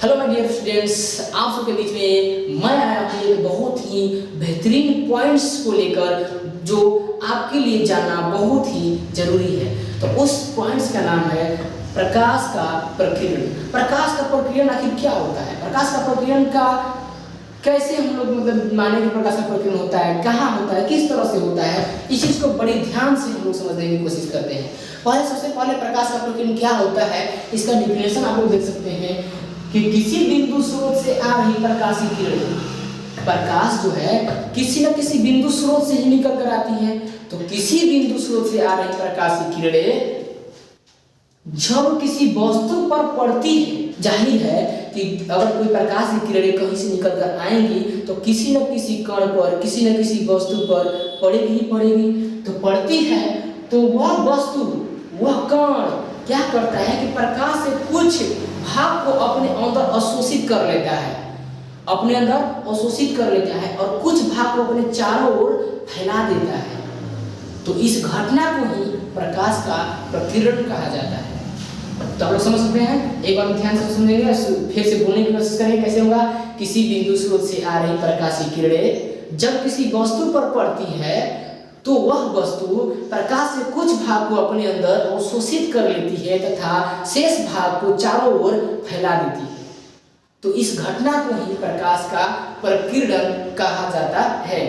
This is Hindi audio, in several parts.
हेलो माय डियर स्टूडेंट्स, आप सबके बीच में मैं आया हूँ एक बहुत ही बेहतरीन पॉइंट्स को लेकर जो आपके लिए जानना बहुत ही जरूरी है। तो उस पॉइंट्स का नाम है प्रकाश का प्रकीर्णन। प्रकाश का प्रकीर्णन आखिर क्या होता है? प्रकाश का प्रकीर्णन का कैसे हम लोग मतलब माने कि प्रकाश का प्रकीर्णन होता है, कहाँ होता है, किस तरह से होता है, इस चीज को बड़ी ध्यान से हम लोग समझने की कोशिश करते हैं। सबसे पहले प्रकाश का प्रकीर्णन क्या होता है, इसका डिफिनेशन आप लोग देख सकते हैं कि किसी बिंदु स्रोत से आ रही प्रकाशीय किरण, प्रकाश जो है किसी न किसी बिंदु स्रोत से ही निकल कर आती है। तो किसी बिंदु स्रोत से आ रही प्रकाशीय किरणें जब किसी वस्तु पर पड़ती है, जाहिर है कि अगर कोई प्रकाश की किरणें कहीं से निकल कर आएंगी तो किसी न किसी कण पर, किसी न किसी वस्तु पर पड़ेगी ही पड़ेगी। तो पड़ती है तो वह वस्तु, वह कण क्या करता है कि प्रकाश से कुछ भाग को अपने अंदर अवशोषित कर लेता है, अपने अंदर अवशोषित कर लेता है और कुछ भाग को अपने चारों ओर फैला देता है। तो इस घटना को ही प्रकाश का प्रकीर्णन कहा जाता है। तो आप लोग समझ सकते हैं, एक बार ध्यान से सुनेंगे, फिर से बोलने की कोशिश करेंगे। कैसे होगा? किसी बिंदु स्रोत से आ रही प्रकाशीय किरणें जब किसी वस्तु पर पड़ती है तो वह वस्तु प्रकाश से कुछ भाग को अपने अंदर अवशोषित कर लेती है तथा शेष भाग को चारों ओर फैला देती है। तो इस घटना को ही प्रकाश का प्रकीर्णन कहा जाता है।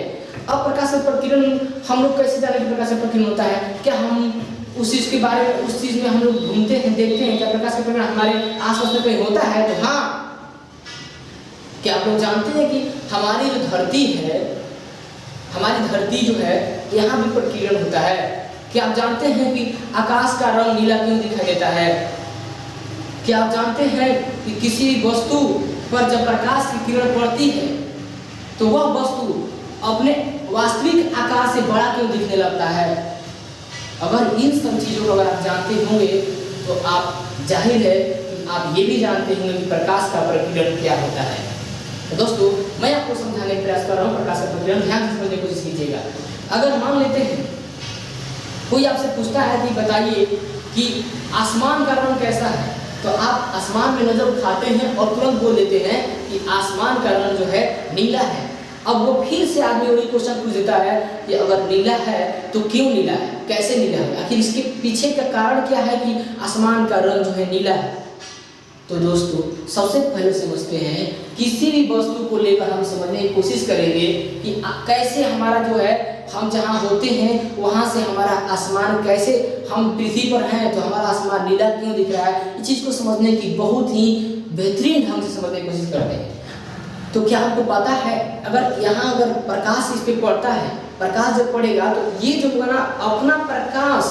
अब प्रकाश का प्रकीर्णन हम लोग कैसे जाने कि प्रकाश का प्रकीर्णन होता है? क्या हम उस चीज के बारे में, उस चीज में हम लोग घूमते हैं, देखते हैं क्या प्रकाश का प्रकीर्णन हमारे आसपास में कहीं होता है? तो हाँ, क्या आप लोग जानते हैं कि हमारी जो धरती है, हमारी धरती जो है यहाँ भी प्रकीर्णन होता है। क्या आप जानते हैं कि आकाश का रंग नीला क्यों दिखाई देता है? क्या आप जानते हैं कि किसी वस्तु पर जब प्रकाश की किरण पड़ती है तो वह वस्तु अपने वास्तविक आकार से बड़ा क्यों दिखने लगता है? अगर इन सब चीजों को अगर आप जानते होंगे तो आप, जाहिर है कि आप ये भी जानते होंगे कि प्रकाश का प्रकीर्णन क्या होता है। तो दोस्तों, मैं आपको समझाने का प्रयास कर रहा हूँ प्रकाश का प्रकीर्णन। ध्यान से समझने की कोशिश कीजिएगा। अगर मान लेते हैं कोई आपसे पूछता है कि बताइए कि आसमान का रंग कैसा है, तो आप आसमान में नजर उठाते हैं और तुरंत बोल देते हैं कि आसमान का रंग जो है नीला है। अब वो फिर से आदमी वही क्वेश्चन पूछ देता है कि अगर नीला है तो क्यों नीला है, कैसे नीला है, आखिर इसके पीछे का कारण क्या है कि आसमान का रंग जो है नीला है? तो दोस्तों, सबसे पहले समझते हैं, किसी भी वस्तु को लेकर हम समझने की कोशिश करेंगे कि कैसे हमारा जो है, हम जहाँ होते हैं वहाँ से हमारा आसमान कैसे, हम पृथ्वी पर हैं तो हमारा आसमान नीला क्यों दिख रहा है, इस चीज़ को समझने की बहुत ही बेहतरीन ढंग से समझने की कोशिश करते हैं। तो क्या आपको पता है, अगर यहाँ अगर प्रकाश इस पर पड़ता है, प्रकाश जब पड़ेगा तो ये जो होगा ना, अपना प्रकाश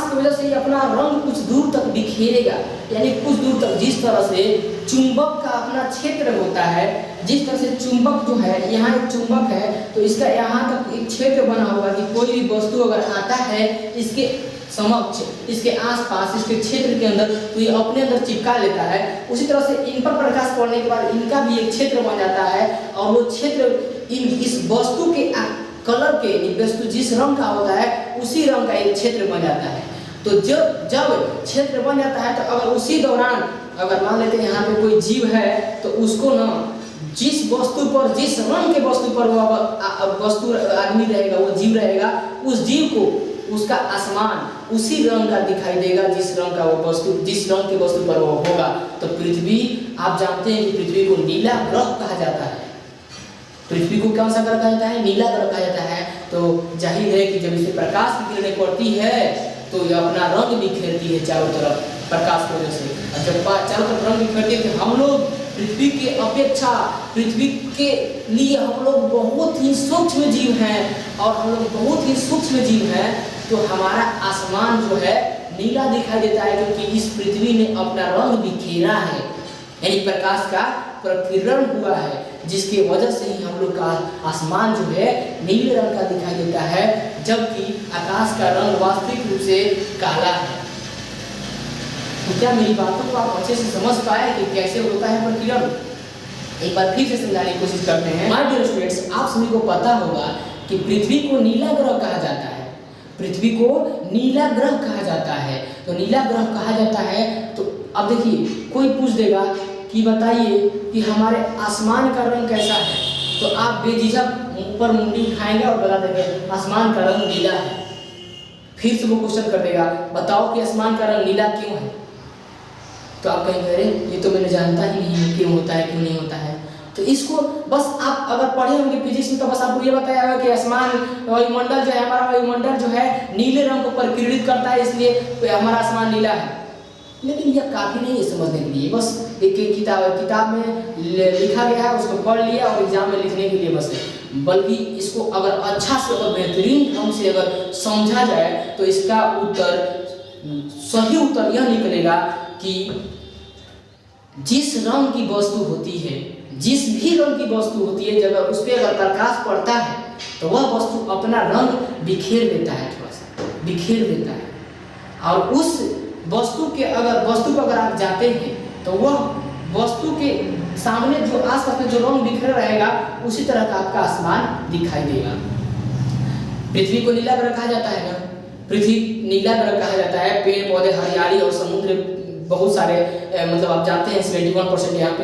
की वजह से ये अपना रंग कुछ दूर तक बिखेरेगा, यानी कुछ दूर तक, जिस तरह से चुंबक का अपना क्षेत्र होता है, जिस तरह से चुंबक जो है, यहाँ एक चुंबक है तो इसका यहाँ तक एक क्षेत्र बना होगा कि कोई भी वस्तु अगर आता है इसके समक्ष, इसके आसपास, इसके क्षेत्र के अंदर, तो ये अपने अंदर चिपका लेता है। उसी तरह से इन पर प्रकाश पड़ने के बाद इनका भी एक क्षेत्र बन जाता है और वो क्षेत्र इस वस्तु के कलर के, वस्तु जिस रंग का होता है उसी रंग का एक क्षेत्र बन जाता है। तो जब क्षेत्र बन जाता है तो अगर उसी दौरान, अगर मान लेते हैं यहाँ पे कोई जीव है तो उसको ना, जिस वस्तु पर, जिस रंग के वस्तु पर वह वस्तु आदमी रहेगा, वो जीव रहेगा, उस जीव को उसका आसमान उसी रंग का दिखाई देगा जिस रंग का वो वस्तु, जिस रंग के वस्तु पर वो होगा। तो पृथ्वी, आप जानते हैं कि पृथ्वी को नीला ग्रह कहा जाता है। पृथ्वी को कौन सा ग्रह कहा जाता है? नीला ग्रह कहा जाता है। तो जाहिर है कि जब इसे प्रकाश की किरणें पड़ती है तो यह अपना रंग बिखेरती है चारों तरफ प्रकाश की वजह से। और जब चारों तरफ रंग बिखेरती है तो हम लोग पृथ्वी के अपेक्षा, पृथ्वी के लिए हम लोग बहुत ही सूक्ष्म जीव हैं और हम लोग बहुत ही सूक्ष्म जीव हैं, तो हमारा आसमान जो है नीला दिखाई देता है क्योंकि इस पृथ्वी ने अपना रंग बिखेरा है, यानी प्रकाश का प्रकीर्णन हुआ है, जिसकी वजह से ही हम लोग का आसमान जो है नीले रंग का दिखाई देता है, जबकि आकाश का रंग वास्तविक रूप से काला है। तो क्या मेरी बातों को आप अच्छे से समझ पाए कि कैसे होता है प्रकीर्णन? एक बार फिर से समझाने की कोशिश करते हैं। माय डियर स्टूडेंट्स, आप सभी को पता होगा कि पृथ्वी को नीला ग्रह कहा जाता है। पृथ्वी को नीला ग्रह कहा जाता है। तो नीला ग्रह कहा जाता है, तो अब देखिए, कोई पूछ देगा कि बताइए कि हमारे आसमान का रंग कैसा है, तो आप बेझिझक ऊपर मुंडी उठाएंगे और बता देंगे आसमान का रंग नीला है। फिर से वो क्वेश्चन कर देगा, बताओ कि आसमान का रंग नीला क्यों है, तो आप कहेंगे अरे ये तो मैंने जानता ही नहीं क्यों होता है क्यों नहीं होता है। तो इसको बस आप अगर पढ़े होंगे फिजिक्स में तो बस आपको ये बताया होगा कि आसमान वायुमंडल जो है, हमारा वायुमंडल जो है नीले रंग को परिकीर्णित करता है, इसलिए हमारा आसमान नीला है। लेकिन यह काफ़ी नहीं है समझने के लिए, बस एक किताब में लिखा गया है उसको पढ़ लिया और एग्जाम में लिखने के लिए बस है। बल्कि इसको अगर अच्छा से और बेहतरीन ढंग से अगर समझा जाए तो इसका उत्तर, सही उत्तर यह निकलेगा कि जिस रंग की वस्तु होती है, जिस भी रंग की वस्तु होती है, जब उस पर अगर प्रकाश पड़ता है तो वह वस्तु अपना रंग बिखेर देता है, थोड़ा सा बिखेर देता है। और उस वस्तु को अगर आप जाते हैं तो वह वस्तु के सामने जो आसपास में जो रंग बिखर रहेगा उसी तरह का आपका आसमान दिखाई देगा। पृथ्वी को नीला ग्रह कहा जाता है ना, पृथ्वी नीला ग्रह कहा जाता है। पेड़ पौधे हरियाली और समुद्र बहुत सारे, मतलब आप जानते हैं 71% यहाँ पे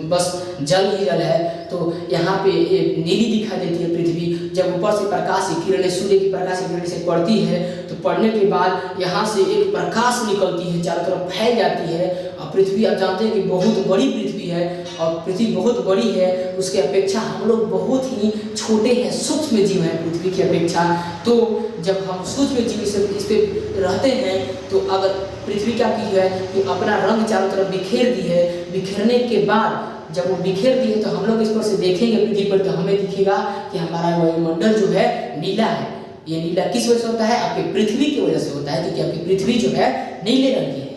बस जल ही जल है, तो यहाँ पे नीली दिखाई देती है पृथ्वी। जब ऊपर से प्रकाश की किरणें, सूर्य की प्रकाश की किरणें से पड़ती है तो पड़ने के बाद यहाँ से एक प्रकाश निकलती है, चारों तरफ फैल जाती है। और पृथ्वी आप जानते हैं कि बहुत बड़ी पृथ्वी है, और पृथ्वी बहुत बड़ी है, उसके अपेक्षा हम लोग बहुत ही छोटे हैं, सूक्ष्म जीव हैं पृथ्वी की अपेक्षा। तो जब हम सूक्ष्म जीव से इस पर रहते हैं तो अगर पृथ्वी क्या की है कि अपना रंग चारों तरफ बिखेर दी है, बिखेरने के बाद जब वो बिखेर दी है तो हम लोग इस पर से देखेंगे पृथ्वी पर तो हमें दिखेगा कि हमारा वायुमंडल जो है नीला है। ये नीला किस वजह से होता है? आपकी पृथ्वी की वजह से होता है, क्योंकि आपकी पृथ्वी जो है नीले रंग की है।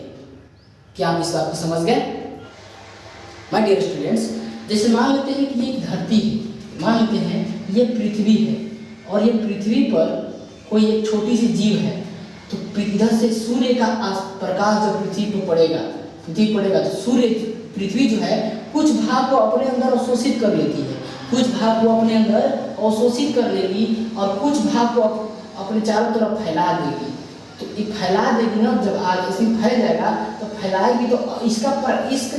क्या आप इस बात को समझ गए? माय डियर स्टूडेंट्स, जैसे मान लेते हैं कि ये एक धरती है, मान लेते हैं ये पृथ्वी है, और ये पृथ्वी पर कोई एक छोटी सी जीव है, तो इधर से सूर्य का प्रकाश जब पृथ्वी पर पड़ेगा तो सूर्य पृथ्वी जो है कुछ भाग को अपने अंदर अवशोषित कर लेती है, कुछ भाग को अपने अंदर अवशोषित कर लेगी और कुछ भाग को अपने चारों तरफ फैला देगी। तो ये फैला देगी ना, जब आग ऐसे फैल जाएगा तो फैलाएगी तो इसका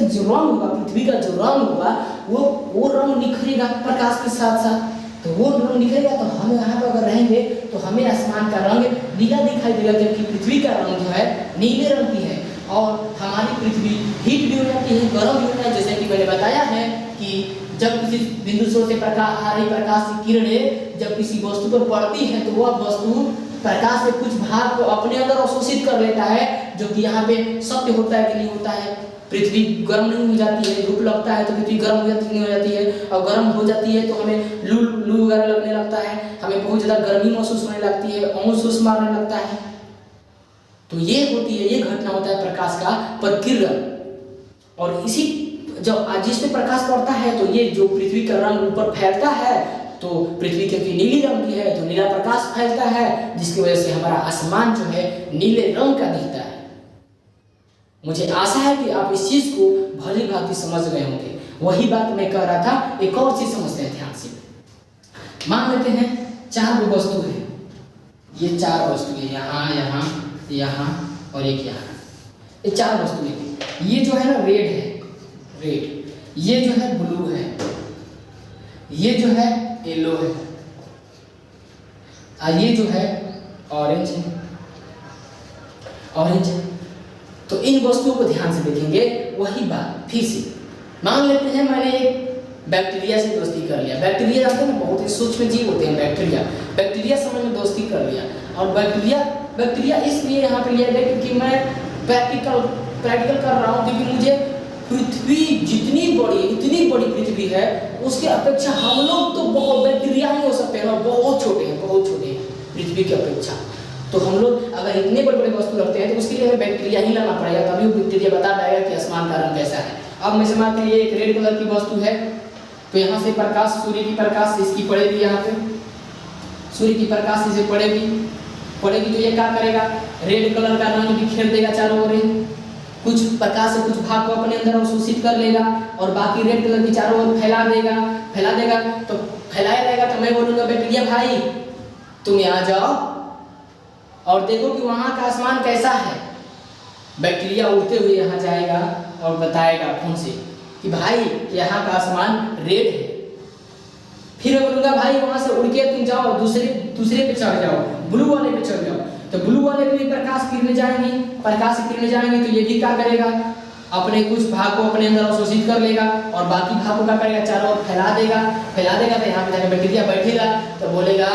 जो रंग होगा, पृथ्वी का जो रंग होगा वो रंग निखरेगा प्रकाश के साथ साथ। तो वो रंग निकलेगा तो हम यहाँ पर अगर रहेंगे तो हमें आसमान का रंग नीला दिखाई देगा, जबकि पृथ्वी का रंग जो है नीले रंग की है। और हमारी पृथ्वी हीट भी हो जाती है, गर्म भी होता है, जैसे कि मैंने बताया है कि जब किसी बिंदु से प्रकाश की किरणें जब किसी वस्तु पर पड़ती है तो वह वस्तु प्रकाश के कुछ भाग को अपने अंदर अवशोषित कर लेता है, जो कि यहाँ पे सत्य होता है कि नहीं होता है। पृथ्वी गर्म नहीं हो जाती है, धूप लगता है तो पृथ्वी गर्म हो जाती नहीं हो जाती है, और गर्म हो जाती है तो हमें लू वगैरह लगने लगता है, हमें बहुत ज़्यादा गर्मी महसूस होने लगती है, ओस मारने लगता है। तो ये होती है, ये घटना होता है प्रकाश का प्रकीर्णन। और इसी जब जिसमें प्रकाश पड़ता है तो ये जो पृथ्वी का रंग ऊपर फैलता है, तो पृथ्वी क्योंकि नीली रंग की है तो नीला प्रकाश फैलता है, जिसकी वजह से हमारा आसमान जो है नीले रंग का दिखता है। मुझे आशा है कि आप इस चीज को भली भांति समझ गए होंगे। वही बात मैं कह रहा था, एक और चीज समझते हैं ध्यान से। मान लेते हैं 4 वस्तु है, ये 4 वस्तु है, यहाँ और एक यहाँ, ये 4 वस्तु है। ये जो है ना रेड है, ये जो है ब्लू है, ये जो है येलो है, और ये जो है ऑरेंज है। तो इन वस्तुओं को ध्यान से देखेंगे। वही बात फिर से मान लेते हैं मैंने एक बैक्टीरिया से दोस्ती कर लिया। बैक्टीरिया जानते हैं ना, बहुत ही सूक्ष्म जीव होते हैं बैक्टीरिया से मैंने दोस्ती कर लिया। और बैक्टीरिया इसलिए यहाँ पे लिया गया क्योंकि मैं प्रैक्टिकल कर रहा हूँ, क्योंकि मुझे पृथ्वी इतनी बड़ी पृथ्वी है, उसके अपेक्षा हम लोग तो बहुत बैक्टीरिया ही हो सकते हैं ना, बहुत छोटे हैं पृथ्वी की अपेक्षा। तो हम लोग अगर इतने बड़े वस्तु रखते हैं तो उसके लिए हमें बैक्टीरिया ही लाना पड़ेगा, तभी वो बैक्टीरिया बता पाएगा कि आसमान का रंग कैसा है। अब मैं समझते हैं ये एक रेड कलर की वस्तु है, तो यहाँ से प्रकाश, सूर्य की प्रकाश इसकी पड़ेगी, यहाँ पे सूर्य की प्रकाश इसे पड़ेगी तो ये क्या करेगा, रेड कलर का रंग बिखेर देगा चारों ओर, कुछ प्रकाश से कुछ भाग को अपने अंदर अवशोषित कर लेगा और बाकी रेड कलर की चारों ओर फैला देगा। तो फैलाया रहेगा तो मैं बोलूँगा बैक्टीरिया भाई तुम यहाँ जाओ और देखो कि वहाँ का आसमान कैसा है। बैक्टीरिया उड़ते हुए यहाँ जाएगा और बताएगा फोन से कि भाई यहाँ का आसमान रेड है। फिर मैं बोलूँगा भाई वहाँ से उड़ के तुम जाओ दूसरे पे चढ़ जाओ, ब्लू वाले पे चढ़ जाओ। तो ब्लू वाले पे भी प्रकाश किरणें जाएंगी, प्रकाश की किरणें जाएंगी तो ये भी क्या करेगा, अपने कुछ भाग को अपने अंदर अवशोषित कर लेगा और बाकी भाग को क्या करेगा, चारों ओर फैला देगा। तो यहाँ पे जाकर बैक्टीरिया बैठेगा तो बोलेगा,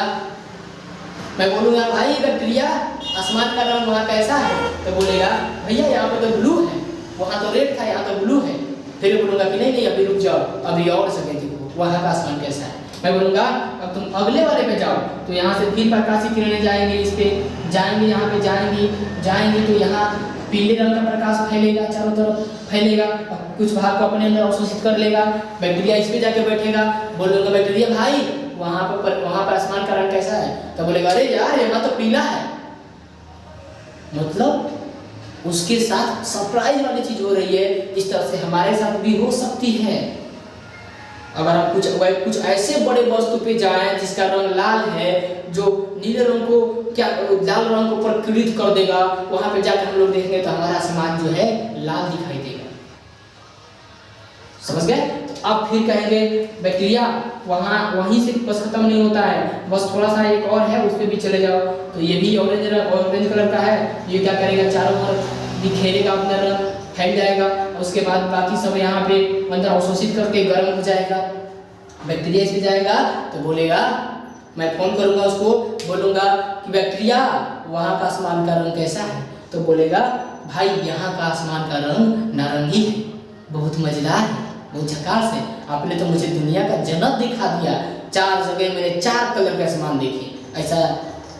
मैं बोलूँगा भाई बैक्टीरिया आसमान का रंग वहाँ कैसा है, तो बोलेगा भैया यहाँ पे तो ब्लू है, वहाँ तो रेड था, यहाँ तो ब्लू है। फिर बोलूँगा कि नहीं अभी रुक जाओ, अभी और सके देखो वहाँ का आसमान कैसा है। मैं बोलूँगा अब तुम अगले वाले पे जाओ, तो यहाँ से फिर प्रकाशित किरणें जाएंगे, इस पे जाएंगे, यहाँ पे जाएंगी तो यहाँ पीले रंग का प्रकाश फैलेगा, चारों तरफ फैलेगा और कुछ भाग को अपने अंदर अवशोषित कर लेगा। बैक्टीरिया इस पे जाके बैठेगा, बोलूँगा बैक्टीरिया भाई वहाँ पर आसमान का रंग कैसा है, तो बोलेगा अरे यार यहाँ तो पीला है। मतलब उसके साथ सरप्राइज वाली चीज हो रही है। इस तरह से हमारे साथ भी हो सकती है। अगर हम कुछ ऐसे बड़े वस्तु पे जाएं जिसका रंग लाल है, जो नीले रंग को लाल रंग को प्रकीर्णित कर देगा, वहां पे जाकर हम लोग देखेंगे तो हमारा आसमान जो है लाल दिखाई देगा। समझ गए? तो अब फिर कहेंगे बैक्टीरिया वहीं से बस खत्म नहीं होता है, बस थोड़ा सा एक और है, उस पे भी चले जाओ। तो ये भी ऑरेंज कलर का है, ये क्या करेगा, चारों ओर बिखेरेगा अपना रंग, फैल जाएगा। उसके बाद बाकी सब यहाँ पे अंदर अवशोषित करके गर्म हो जाएगा। बैक्टीरिया इस पे जाएगा तो बोलेगा, मैं फोन करूंगा उसको, बोलूंगा कि बैक्टीरिया वहाँ का आसमान का रंग कैसा है, तो बोलेगा भाई यहाँ का आसमान का रंग नारंगी है, बहुत मजेदार है, बहुत झकास है। आपने तो मुझे दुनिया का जन्नत दिखा दिया। 4 जगह मैंने 4 कलर के आसमान देखे, ऐसा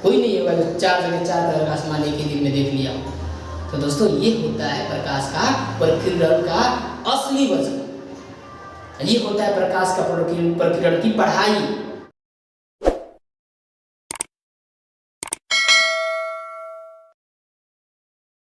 कोई नहीं होगा जो 4 जगह 4 कलर का आसमान एक ही दिन में देख लिया। तो दोस्तों ये होता है प्रकाश का प्रकीर्णन का असली वजन, ये होता है प्रकाश का प्रकीर्णन की पढ़ाई।